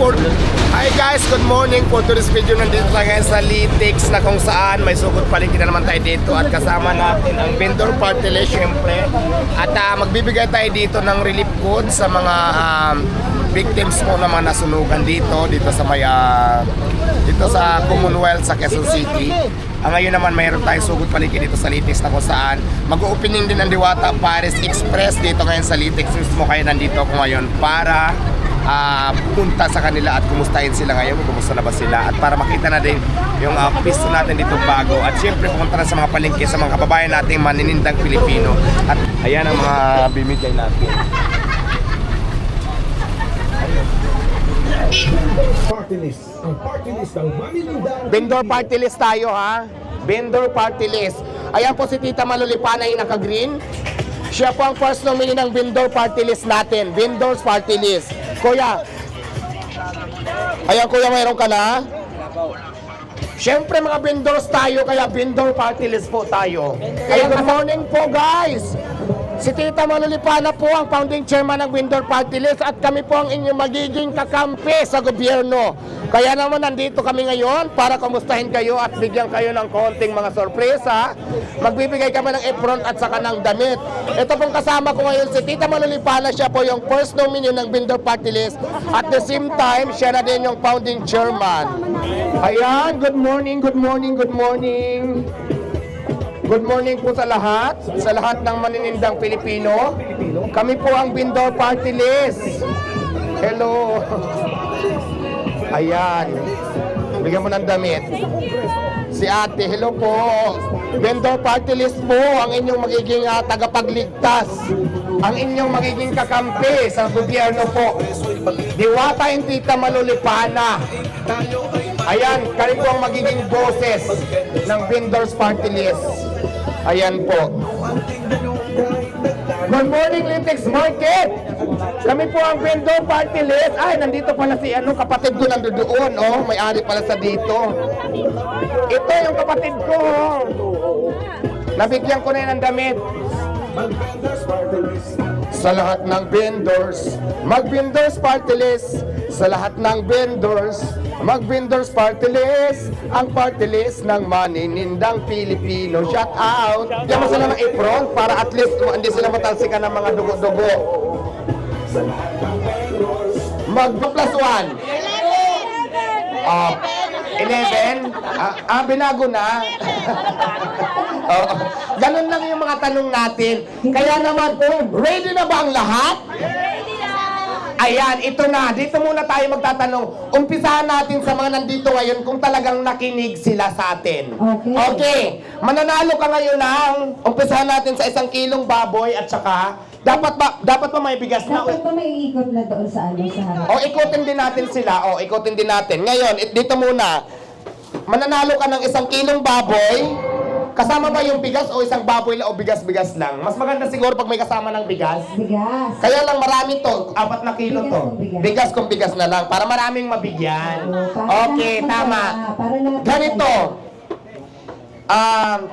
for... Hi guys, good morning for today's video. Nandito tayo ngayon sa Litex na kung saan may sugot paligid na naman tayo dito at kasama natin ang vendor party list syempre. At magbibigay tayo dito ng relief goods sa mga victims po na mga nasunugan dito sa may dito sa Commonwealth sa Quezon City. Ngayon naman mayroon tayong sugot paligid dito sa Litex na kung saan mag-opening din ng Diwata Paris Express dito ngayon sa Litex. Mismo kayo nandito ako ngayon para punta sa kanila at kumustahin sila ngayon, kumusta na ba sila at para makita na din yung pisto natin dito bago at syempre pumunta na sa mga palengke sa mga kababayan nating maninindang Pilipino at ayan ang mga bimigay natin. Party list. Ang party list ng maninindang Vendor party list tayo ha. Vendor party list. Ayan po si Tita Malulipana yung naka-green. Siya po ang first nominee ng vendor party list natin. Vendors party list. Kuya. Ayan kuya, mayroon ka na? Siyempre mga vendors tayo, kaya vendor party list po tayo. Kaya good morning po guys. Si Tita Malulipana po ang founding chairman ng vendor party list at kami po ang inyong magiging kakampi sa gobyerno. Kaya naman nandito kami ngayon para kumustahin kayo at bigyan kayo ng konting mga sorpresa. Magbibigay kami ng apron at saka ng damit. Ito pong kasama ko ngayon si Tita Malulipana. Siya po yung first nominee ng vendor party list. At the same time, siya na din yung founding chairman. Ayan, good morning, good morning, good morning. Good morning po sa lahat ng maninindang Pilipino. Kami po ang vendor party list. Hello. Ayan. Bigyan mo ng damit. Si ate, hello po. Vendor party list po ang inyong magiging tagapagligtas. Ang inyong magiging kakampi sa gobyerno po. Diwata yung Tita Malulipana. Ayan, kami po ang magiging boses ng vendors party list. Ayan po. Good morning, Litex Market! Kami po ang vendor party list. Ay, nandito pala si kapatid ko nandoon. Oh, may-ari pala sa dito. Ito yung kapatid ko. Nabigyan ko na yan ng damit. Sa lahat ng vendors, mag-vendors party list. Sa lahat ng vendors, mag-vendors party list. Ang party list ng maninindang Pilipino. Shout out! Diyan mo sila ng apron para at least hindi sila matalsikan ng mga dugo-dugo. Mag-plus one. 11? Binago na. Ganun lang yung mga tanong natin. Kaya naman po, ready na ba ang lahat? Ayan, ito na. Dito muna tayo magtatanong. Umpisahan natin sa mga nandito ngayon kung talagang nakinig sila sa atin. Okay. Mananalo ka ngayon ng umpisahan natin sa 1 kilong baboy at saka dapat ba may bigas na? Dapat ba may ikot na doon sa sa harap? Ikutin din natin sila. Ikutin din natin. Ngayon, dito muna. Mananalo ka ng 1 kilong baboy. Kasama ba yung bigas o isang baboy o bigas-bigas lang? Mas maganda siguro pag may kasama ng bigas. Bigas. Kaya lang marami to, 4 na kilo to. Bigas kung bigas na lang, para maraming mabigyan. Okay, tama. Ganito.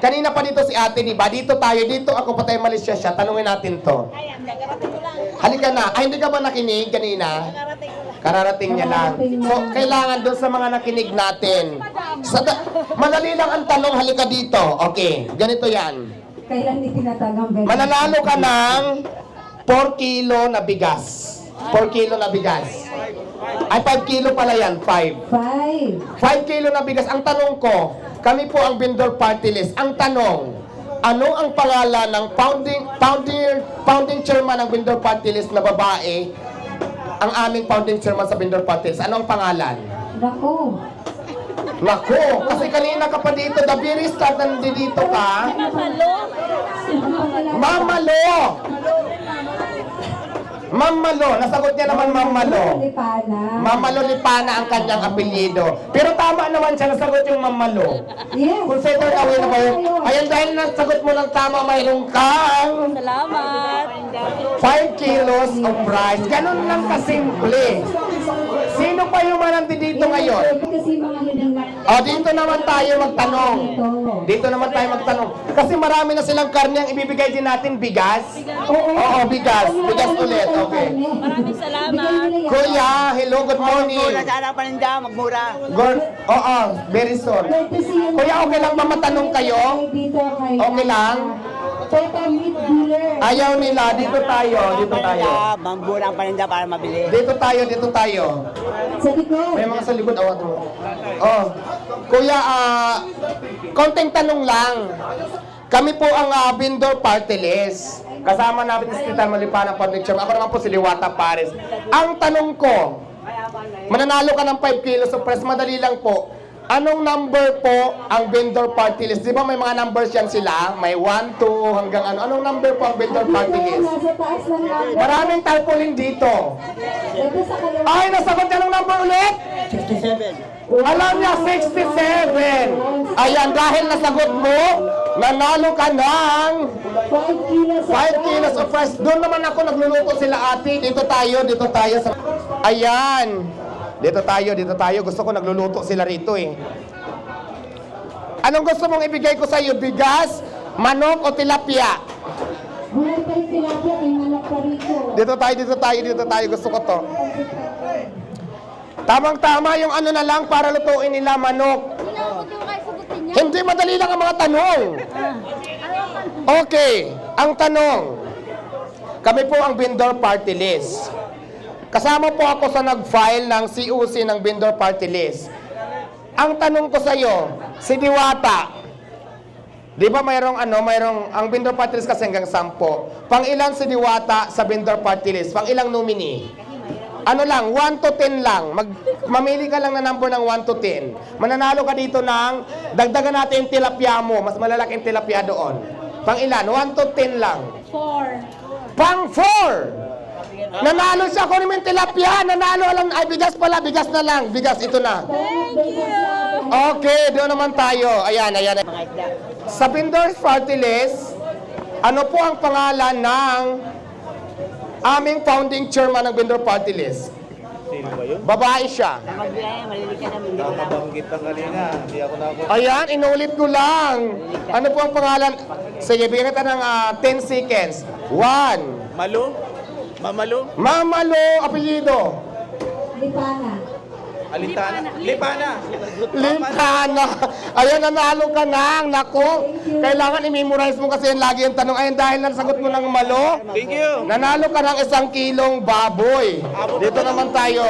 Kanina pa dito si ate, di ba? Dito tayo, dito ako pa tayo malis siya. Tanungin natin to. Halika na. Hindi ka ba nakinig kanina? Kararating niya lang. So, kailangan doon sa mga nakinig natin. Madali lang ang tanong, halika dito. Okay, ganito yan. Kailan ni tinatanong? Mananalo ka ng 4 kilo na bigas. 4 kilo na bigas. Ay, 5 kilo pala yan, 5. 5 kilo na bigas. Ang tanong ko, kami po ang vendor party list. Ang tanong, ano ang pangalan ng founding chairman ng vendor party list na babae? Ang aming founding chairman sa vendor party list. Ano ang pangalan? Naku, kasi kanina ka pa dito, the very start nandito ka. Mamalo! Mamalo, nasagot niya naman Mamalo. Mamalo-Lipana ang kanyang apelyido. Pero tama naman siya, nasagot yung Mamalo. Yes. Consider away na ba yun? Ayan, dahil nasagot mo ng tama, mayroong kang Salamat. 5 kilos of rice. Ganun lang kasimple. Sino pa pa yung mananti dito ngayon? Kasi mga hinang O, dito naman tayo magtanong. Dito naman tayo magtanong. Kasi marami na silang karne ang ibibigay din natin. Bigas? Oo, bigas. Bigas ulit. Okay. Maraming salamat. Kuya, hello, good morning. Sana paninda, magmura. Oo, very soon. Kuya, okay lang ba matanong kayo? Okay lang? Total meat dealer. Ayaw nila. Dito tayo. Dito tayo. Magmura ang paninda para mabili. Dito tayo. Dito tayo. Sa likod. May mga sa likod. Awat mo. Oh. Kuya, konting tanong lang. Kami po ang vendor party list. Kasama natin si Tita Malipanang Public Chairman. Ako naman po si Liwata Pares. Ang tanong ko, mananalo ka ng 5 kilos of press. Madali lang po. Anong number po ang vendor party list? Di ba may mga numbers yan sila? May 1, 2 hanggang ano. Anong number po ang vendor party list? Nasa taas ng number. Maraming tarpaulin dito. Ito sa kaliwa. Ay, nasagot niya ng number ulit? 67. Alam niya, 67. Ayan, dahil nasagot mo, nanalo ka ng 5 kilos. 5 kilos of rice. Doon naman ako nagluluto sila ate. Dito tayo. Ayan. Dito tayo. Gusto ko nagluluto sila rito eh. Anong gusto mong ibigay ko sa iyo? Bigas, manok o tilapia? Buhay pa yung tilapia, may manok pa rito. Dito tayo. Gusto ko to. Tamang-tama yung ano na lang para lutuin nila manok. Hindi madali lang ang mga tanong. Okay, ang tanong. Kami po ang vendor party list. Kasama po ako sa nag-file ng COC ng vendor party list. Ang tanong ko sa iyo, si Diwata, di ba mayroong ang vendor party list kasi hanggang 10. Pang-ilan si Diwata sa vendor party list? Pang-ilang nominee? Ano lang, 1 to 10 lang. Mamili ka lang na number ng 1 to 10. Mananalo ka dito ng, dagdagan natin yung tilapia mo. Mas malalaking tilapia doon. Pang-ilan? 1 to 10 lang. 4. Pang 4! Nanalo siya, kunin mo yung tilapia. Nanalo lang. Ay, bigas pala. Bigas na lang. Bigas, ito na. Okay, doon naman tayo. Ayan. Sa vendors party list, ano po ang pangalan ng aming founding chairman ng vendor party list? Sino ba yun? Babae siya. Magbigay, maliliit ka namin. Nakabanggit lang kanina. Hindi ako na Ayan, inulit ko lang. Ano po ang pangalan? Sige, bigyan kita ng 10 seconds. 1. Malo? Mamalo? Mamalo, apelyido. Lipana. Alintana? Lipana! Lintana. Ayan, nanalo ka na. Naku, kailangan i-memorize mo kasi yan lagi yung tanong. Ayun, dahil nasagot mo ng malo, Thank you! nanalo ka ng 1 kilong baboy. Dito naman tayo.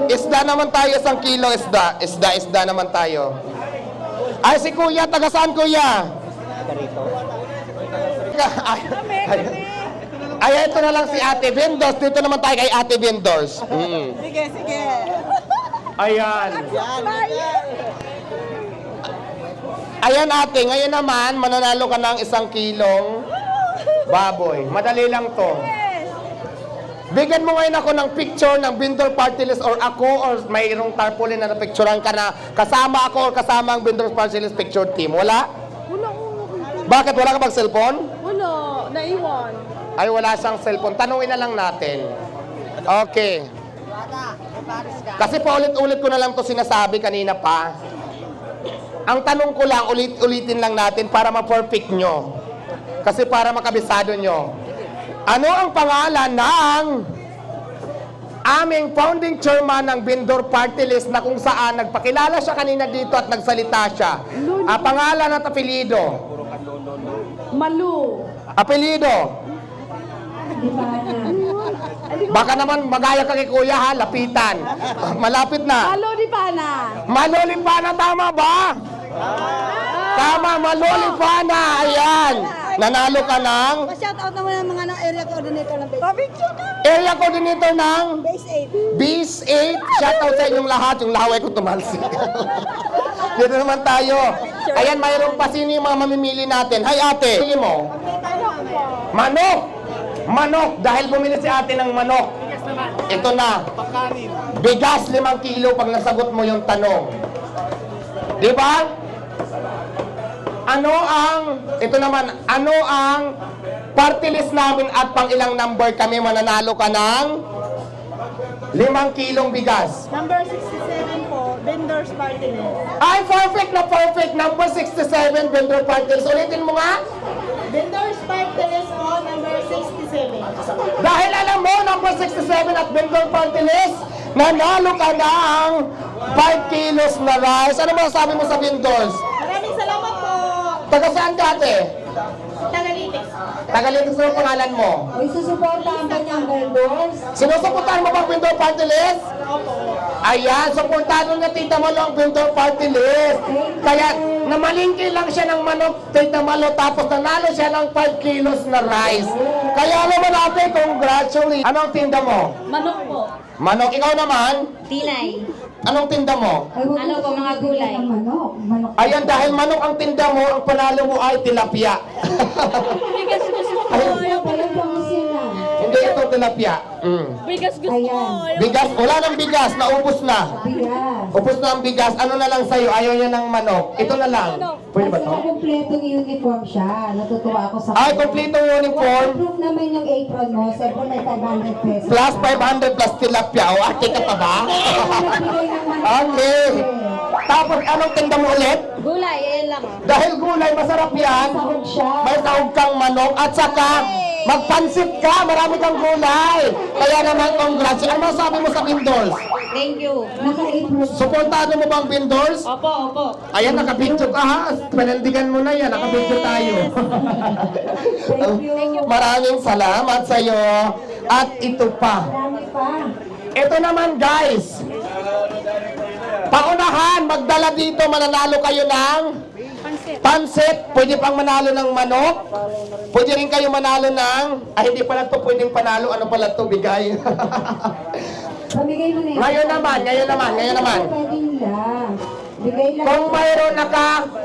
Isda naman tayo, 1 kilo isda. Isda naman tayo. Ay, si Kuya, taga saan, Kuya? Ay, ito na lang si Ate Vendors. Dito naman tayo kay Ate Vendors. Sige. Ayan. Ayan ate, ngayon naman, mananalo ka ng 1 kilong baboy. Madali lang to. Bigyan mo ngayon ako ng picture ng vendor party list or ako or mayroong tarpaulin na napicturean ka na kasama ako or kasama ang vendor party list picture team. Wala? Wala. Bakit? Wala ka bang cellphone? Wala. Naiwan. Ay, wala siyang cellphone. Tanungin na lang natin. Okay. Kasi paulit-ulit ko na lang to sinasabi kanina pa. Ang tanong ko lang, ulitin lang natin para ma-perfect nyo. Kasi para makabisado nyo. Ano ang pangalan ng aming founding chairman ng vendor party list na kung saan nagpakilala siya kanina dito at nagsalita siya? Ang pangalan at apelyido? Malu. Apelyido? Lipana. Baka naman magaya ka kay kuya ha, lapitan. Malapit na. Malu di pana. Malolipana, tama ba? Tama, Malolipana. Ayan. Nanalo ka ng Shout out naman ang mga area coordinator ng base. area coordinator ng Base 8. Base 8. Shout out sa inyong lahat. Yung laway ko tumalsik. Dito naman tayo. Ayan, mayroon pa sino yung mga mamimili natin. Hay ate. Pili mo. Manok. Manok. Dahil bumili si ate ng manok. Ito na. Bigas 5 kilo pag nasagot mo yung tanong. Di ba? Ito naman, ano ang party list namin at pang ilang number kami mananalo ka ng 5 5 kilong bigas. Number 67 po, vendors party list. Ay, perfect na perfect. Number 67, vendor party list. Ulitin mo nga. Vendors party list po, number 67. Dahil alam mo, number 67 at vendor party list, nanalo ka ng 5 kilos na rice. Ano masasabi mo sa vendors? Maraming salamat po. Taga saan ka ate? Tagalitis. Tagalitis mo ang pangalan mo. May susuportahan ba niyang vendors? Sinusuportahan mo bang vendor party list? Ayan, suportahan na Tita Malo ang vendor party list. Kaya namalingki lang siya ng manok, Tita Malo, tapos nanalo siya ng 5 kilos na rice. Kaya naman natin, congratulations. Anong tinda mo? Manok po. Manok, ikaw naman? Tinay. Anong tinda mo? Ay, huwag Ano mo po, mga sabihin gulay? ng Manok. Manok. Ayan, dahil manok ang tinda mo, ang panalo mo ay tilapia. Bigas gusto ko. Ayun pa yung promotion na. Hindi ito tilapia. Bigas gusto Ayan. ko. Bigas, wala ng bigas, naubos na. Bigas. Ubos na ang bigas, ano na lang sa'yo, ayaw niya ng manok. Ito na lang. Pwede ba Kasi to? kompletong uniform siya. Natutuwa ako sa Ay, kompletong uniform. Waterproof naman yung apron mo. Siyempre may 500 pesos. Plus 500 plus tilapia. O, ate ka pa ba? Nagbigay ng manok. Okay. Tapos, anong tinda mo ulit? Gulay, ayan lang. Dahil gulay, masarap yan. Sahog siya. May sahog kang manok. At saka, magpansit ka. Marami kang gulay. Kaya naman, congrats. Ano masabi mo sa vendors? Thank you. Naka-apron. Suportado mo bang vendors? Opo, opo. Ayan, nakabidyo ka ha. Panindigan mo na yan. Nakabidyo tayo. Thank you. Maraming salamat sa'yo. At ito pa. Marami pa. Ito naman guys. Paunahan, magdala dito, mananalo kayo ng pansit. Pwede pang manalo ng manok. Pwede rin kayo manalo ng, hindi pala to pwedeng panalo. Ano pala to, bigay. Pamigay mo na yan. Ngayon naman. Pwede lang. Bigay lang. Kung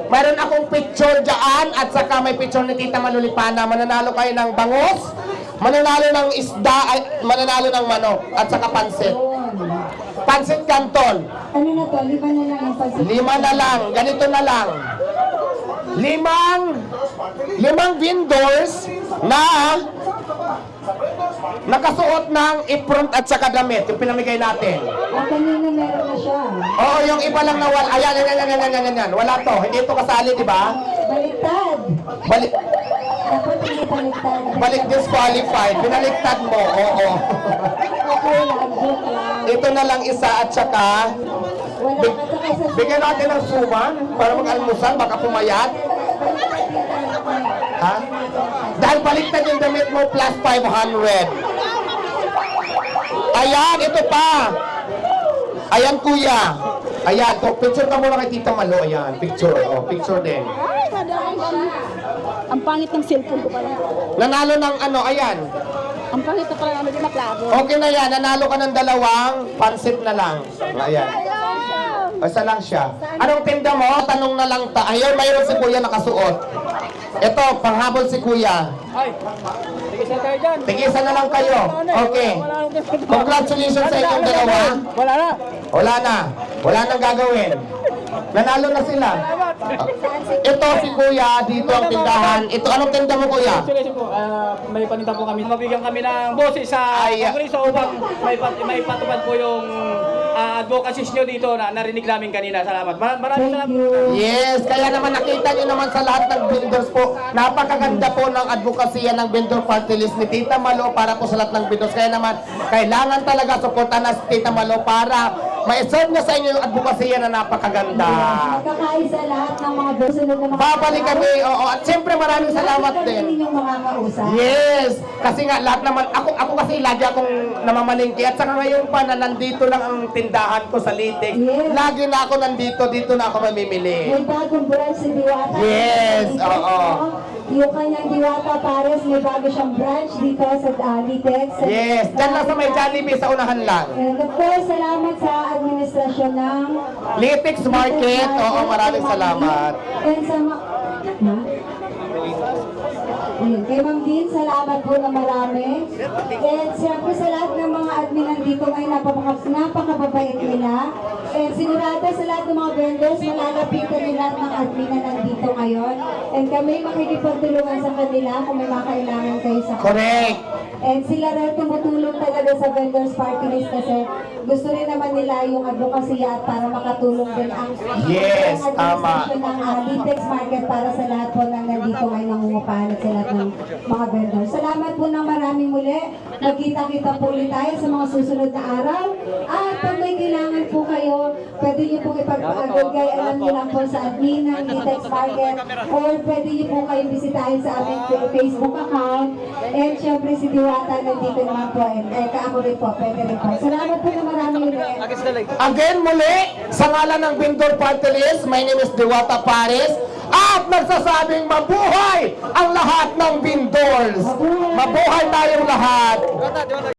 mayroon akong picture dyan at saka may picture ni Tita Malulipana, mananalo kayo ng bangus, mananalo ng isda, mananalo ng manok at saka pansit. Pansit Canton. Ano na to? 5 na lang ang pansit. 5 na lang. Ganito na lang. 5 vendors na nakasuot ng apron at saka damit. Yung pinamigay natin. At kanina meron na siya. Oo, yung iba lang na wala. Ayan. Wala to. Hindi ito kasali, di ba? Baliktad. Balik, Dapat hindi baliktad. balik disqualified. Binaliktad mo. Oo. Okay lang. Joke lang. Ito na lang isa at saka Wala ka sa kaysa. bigyan natin ng suman para mag-almusal, baka pumayat. Ha? Dahil baliktad yung damit mo plus 500. Ayan, ito pa. Ayan, kuya. Ayan, picture ka muna kay Tita Malo. Ayan, picture. Oh, picture din. Ang pangit ng cellphone ko pala. Nanalo ng ano, ayan. Ang pangit na pala namin maklaro. Okay na yan, nanalo ka ng 2 pansit na lang. Ayan. Basta lang siya. Anong tinda mo? Tanong na lang ta. Ayun, mayroon si kuya nakasuot. Ito, panghabol si kuya. Ay, tigisa tayo dyan. Tigisan na lang kayo. Okay. Congratulations sa inyong dalawa. Wala na. Wala na. Wala nang gagawin. Nanalo na sila. Ito si kuya, dito ang tindahan. Ito, anong tinda mo kuya? Congratulations po. May paninda po kami. Mabigyan kami ng boses sa Ay, Kongreso upang may patupad po yung advocacy nyo dito na narinig namin kanina. Salamat. Maraming Thank salamat. you. Yes, kaya naman nakita niyo naman sa lahat ng vendors po, napakaganda po ng advokasya ng vendor party list ni Tita Malo para po sa lahat ng vendors. Kaya naman, kailangan talaga suportahan na si Tita Malo para ma-serve niya sa inyo yung advokasya na napakaganda. Magkakaisa lahat ng mga susunod na mga Babalik kami, oo. At siyempre maraming salamat din. yung mga kausap. Yes! Kasi nga lahat naman, ako kasi lagi akong namamalingki at saka ngayon pa na nandito lang ang tindahan ko sa Litik. Yes. Lagi na ako nandito, dito na ako mamimili. May bagong branch si Diwata. Yes, oo. Yung kanyang Diwata Pares, may bago siyang branch dito sa Litex. Yes, dyan lang sa may Jollibee sa unahan lang. And of course, salamat sa administrasyon ng Litix Market, oo, maraming salamat. And sa Ayun. Kay Ma'am Dean, salamat po na marami. And siyempre sa lahat ng mga admin nandito ngayon, napakababait nila. And sigurado sa lahat ng mga vendors, malalapitan nila lahat ng admin na nandito ngayon. And kami makikipagtulungan sa kanila kung may mga kailangan kayo sa Correct. And sila rin tumutulong talaga sa vendors party list kasi gusto rin naman nila yung advocacy at para makatulong din ang Yes, ang tama. administrasyon ng Litex Market para sa lahat po na nandito ngayon nangungupahan at sa lahat ng mga vendors. Salamat po ng maraming muli. Magkita-kita po ulit tayo sa mga susunod na araw. At pag may kailangan po kayo, pwede niyo po ipag-agay, alam niyo lang po sa admin ng Litex Market or pwede niyo po kayong bisitahin sa aming Facebook account. And syempre si Diwata nandito naman po. And ako rin po, pwede rin po. Salamat po na maraming ulit. Again muli, sa ngalan ng Vendor Party List, my name is Diwata Pares. At nagsasabing mabuhay ang lahat ng vendors. Mabuhay tayong lahat.